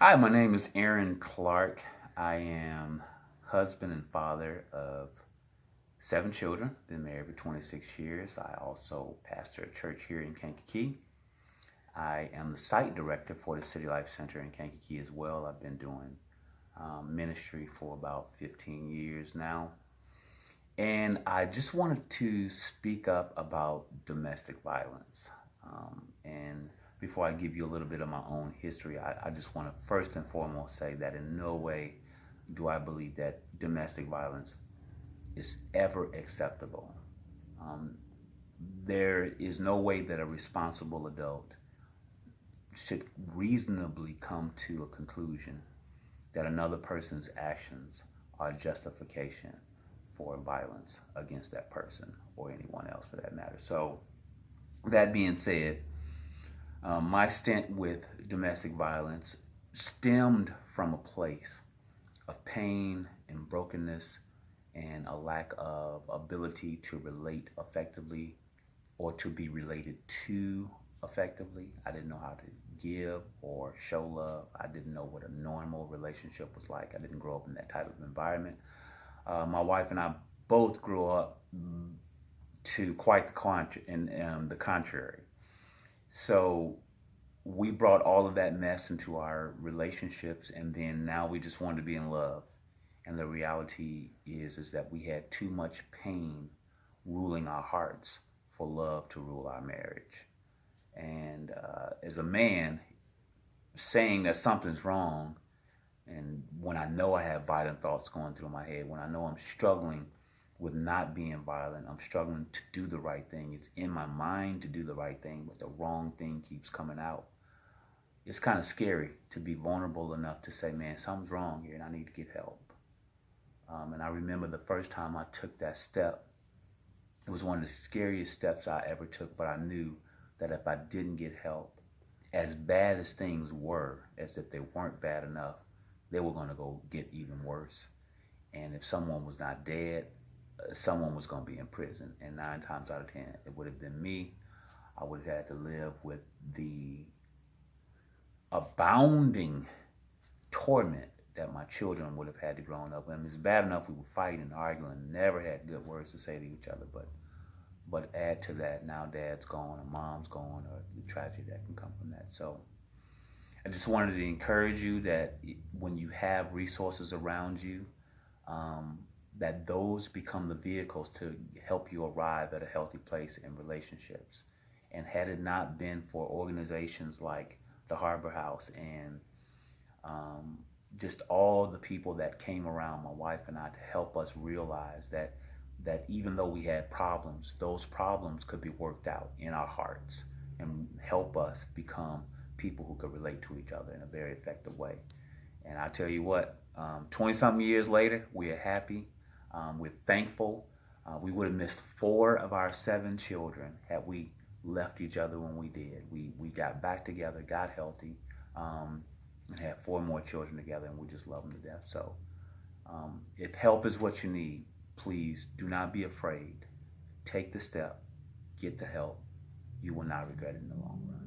Hi, my name is Aaron Clark. I am husband and father of 7 children. Been married for 26 years. I also pastor a church here in Kankakee. I am the site director for the City Life Center in Kankakee as well. I've been doing ministry for about 15 years now. And I just wanted to speak up about domestic violence. And before I give you a little bit of my own history, I just want to first and foremost say that in no way do I believe that domestic violence is ever acceptable. Um, there is no way that a responsible adult should reasonably come to a conclusion that another person's actions are justification for violence against that person or anyone else for that matter. So, that being said, my stint with domestic violence stemmed from a place of pain and brokenness and a lack of ability to relate effectively or to be related to effectively. I didn't know how to give or show love. I didn't know what a normal relationship was like. I didn't grow up in that type of environment. My wife and I both grew up to quite the contrary. So we brought all of that mess into our relationships, and then now we just wanted to be in love. And the reality is that we had too much pain ruling our hearts for love to rule our marriage. And as a man, saying that something's wrong, and when I know I have violent thoughts going through my head, when I know I'm struggling with not being violent, I'm struggling to do the right thing. It's in my mind to do the right thing, but the wrong thing keeps coming out. It's kind of scary to be vulnerable enough to say, man, something's wrong here and I need to get help. And I remember the first time I took that step, it was one of the scariest steps I ever took, but I knew that if I didn't get help, as bad as things were, as if they weren't bad enough, they were going to go get even worse. And if someone was not dead, someone was going to be in prison. And 9 times out of 10, it would have been me. I would have had to live with the abounding torment that my children would have had to grow up. I mean, it's bad enough we were fighting and arguing, never had good words to say to each other, but add to that, now dad's gone or mom's gone, or the tragedy that can come from that. So I just wanted to encourage you that when you have resources around you, that those become the vehicles to help you arrive at a healthy place in relationships. And had it not been for organizations like the Harbor House and um, just all the people that came around my wife and I to help us realize that even though we had problems, those problems could be worked out in our hearts and help us become people who could relate to each other in a very effective way. And I tell you what, 20 something years later, we are happy. We're thankful. We would have missed 4 of our 7 children had we left each other when we did. We got back together, got healthy, and had 4 more children together, and we just love them to death. So if help is what you need, please do not be afraid. Take the step, get the help. You will not regret it in the long run.